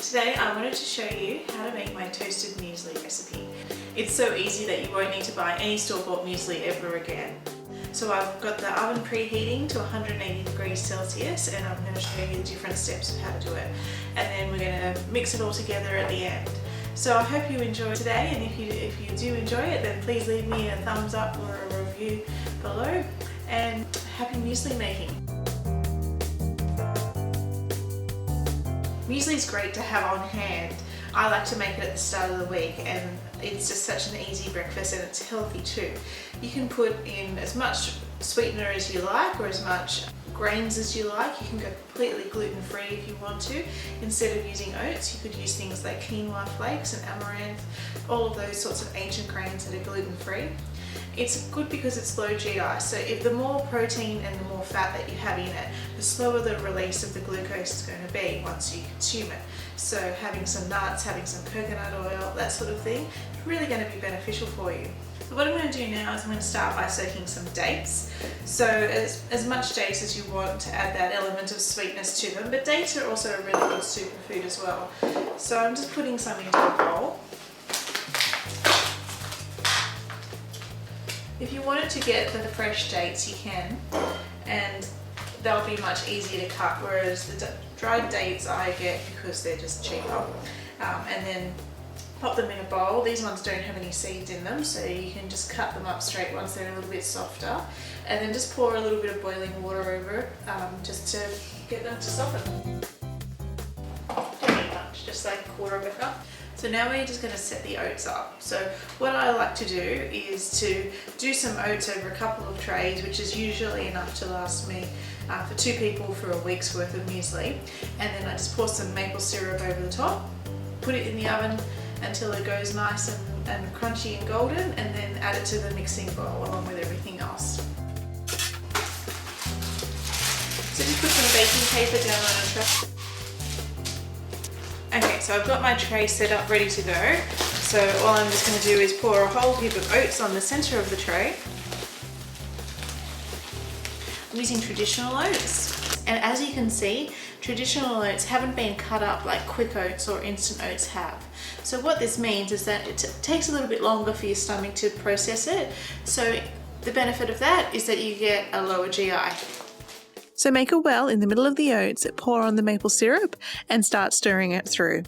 Today I wanted to show you how to make my toasted muesli recipe. It's so easy that you won't need to buy any store-bought muesli ever again. So I've got the oven preheating to 180 degrees Celsius and I'm going to show you the different steps of how to do it. And then we're going to mix it all together at the end. So I hope you enjoy today, and if you do enjoy it, then please leave me a thumbs up or a review below, and happy muesli making. Muesli is great to have on hand. I like to make it at the start of the week, and it's just such an easy breakfast, and it's healthy too. You can put in as much sweetener as you like, or as much grains as you like. You can go completely gluten-free if you want to. Instead of using oats, you could use things like quinoa flakes and amaranth, all of those sorts of ancient grains that are gluten-free. It's good because it's low GI, so if the more protein and the more fat that you have in it, the slower the release of the glucose is going to be once you consume it. So having some nuts, having some coconut oil, that sort of thing, is really going to be beneficial for you. So what I'm going to do now is I'm going to start by soaking some dates. So as much dates as you want to add that element of sweetness to them, but dates are also a really good superfood as well. So I'm just putting some into a bowl. If you wanted to get the fresh dates, you can, and they'll be much easier to cut, whereas the dried dates I get because they're just cheaper. And then pop them in a bowl. These ones don't have any seeds in them, so you can just cut them up straight once they're a little bit softer, and then just pour a little bit of boiling water over it, just to get them to soften. Don't need much, just like a quarter of a cup. So now we're just going to set the oats up. So what I like to do is to do some oats over a couple of trays, which is usually enough to last me for 2 people for a week's worth of muesli. And then I just pour some maple syrup over the top, put it in the oven until it goes nice and crunchy and golden, and then add it to the mixing bowl along with everything else. So just put some baking paper down on a tray. Okay, so I've got my tray set up ready to go. So all I'm just going to do is pour a whole heap of oats on the center of the tray. I'm using traditional oats, and as you can see, traditional oats haven't been cut up like quick oats or instant oats have. So what this means is that it takes a little bit longer for your stomach to process it. So the benefit of that is that you get a lower GI. So make a well in the middle of the oats, pour on the maple syrup and start stirring it through.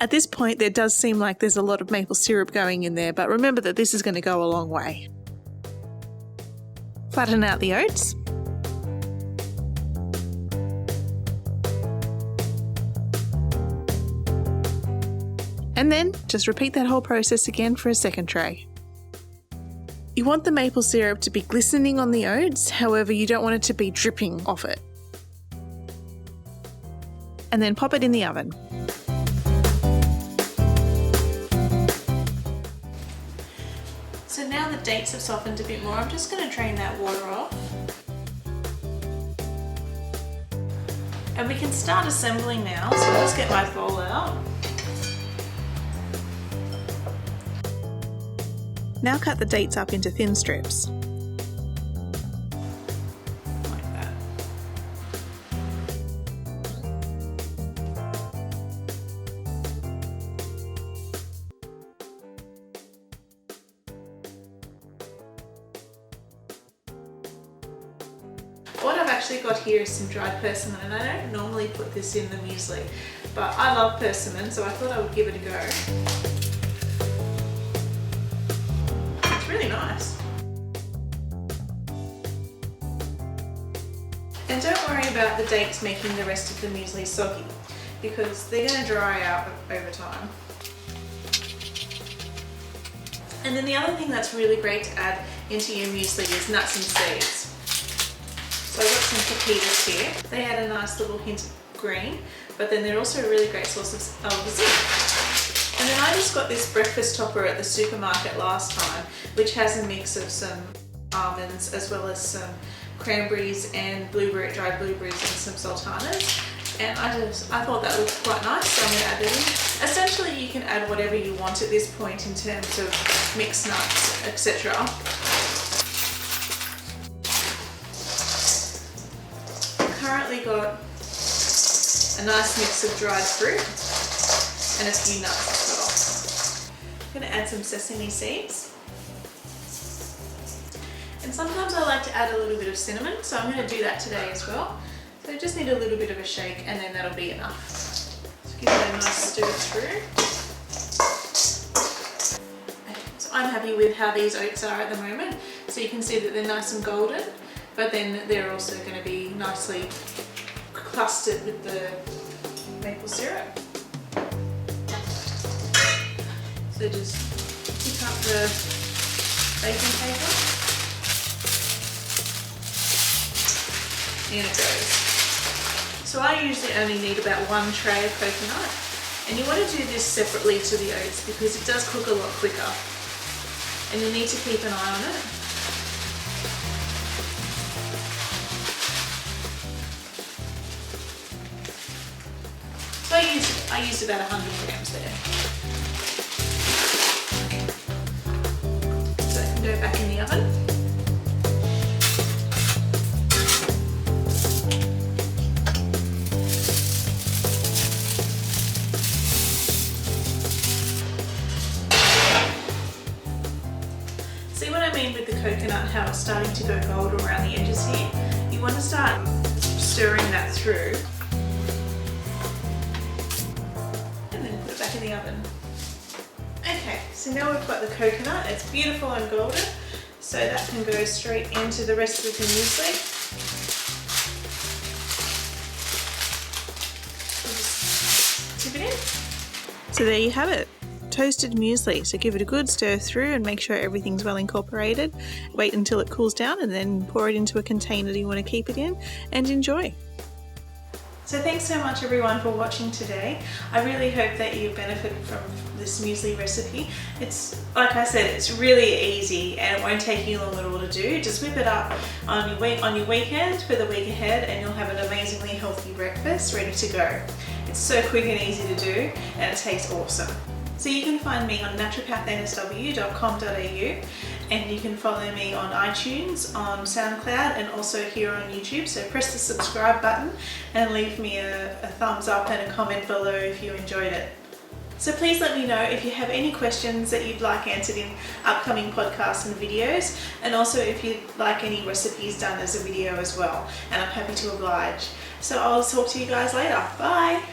At this point, there does seem like there's a lot of maple syrup going in there, but remember that this is going to go a long way. Flatten out the oats. And then just repeat that whole process again for a second tray. You want the maple syrup to be glistening on the oats, however you don't want it to be dripping off it. And then pop it in the oven. So now the dates have softened a bit more, I'm just going to drain that water off. And we can start assembling now, so I'll just get my bowl out. Now cut the dates up into thin strips. Like that. What I've actually got here is some dried persimmon, and I don't normally put this in the muesli, but I love persimmon, so I thought I would give it a go. Really nice. And don't worry about the dates making the rest of the muesli soggy, because they're going to dry out over time. And then the other thing that's really great to add into your muesli is nuts and seeds. So I've got some pepitas here. They add a nice little hint of green, but then they're also a really great source of zinc. And then I just got this breakfast topper at the supermarket last time, which has a mix of some almonds as well as some cranberries and dried blueberries and some sultanas. And I thought that looked quite nice, so I'm going to add it in. Essentially, you can add whatever you want at this point in terms of mixed nuts, etc. I've currently got a nice mix of dried fruit. and a few nuts as well. I'm going to add some sesame seeds. And sometimes I like to add a little bit of cinnamon, so I'm going to do that today as well. So just need a little bit of a shake and then that'll be enough. So give it a nice stir through. Okay, so I'm happy with how these oats are at the moment. So you can see that they're nice and golden, but then they're also going to be nicely clustered with the maple syrup. So just pick up the baking paper. And it goes. So I usually only need about 1 tray of coconut, and you want to do this separately to the oats because it does cook a lot quicker, and you need to keep an eye on it. So I used about 100 grams there. So I can go back in the oven. See what I mean with the coconut, how it's starting to go gold around the edges here? You want to start stirring that through and then put it back in the oven. Okay, so now we've got the coconut, it's beautiful and golden, so that can go straight into the rest of the muesli. We'll just tip it in. So there you have it. Toasted muesli, so give it a good stir through and make sure everything's well incorporated. Wait until it cools down and then pour it into a container that you want to keep it in and enjoy. So thanks so much everyone for watching today. I really hope that you benefited from this muesli recipe. It's, like I said, it's really easy and it won't take you long at all to do. Just whip it up on your weekend for the week ahead and you'll have an amazingly healthy breakfast ready to go. It's so quick and easy to do and it tastes awesome. So you can find me on naturopathnSW.com.au and you can follow me on iTunes, on SoundCloud and also here on YouTube. So press the subscribe button and leave me a thumbs up and a comment below if you enjoyed it. So please let me know if you have any questions that you'd like answered in upcoming podcasts and videos, and also if you'd like any recipes done as a video as well, and I'm happy to oblige. So I'll talk to you guys later. Bye!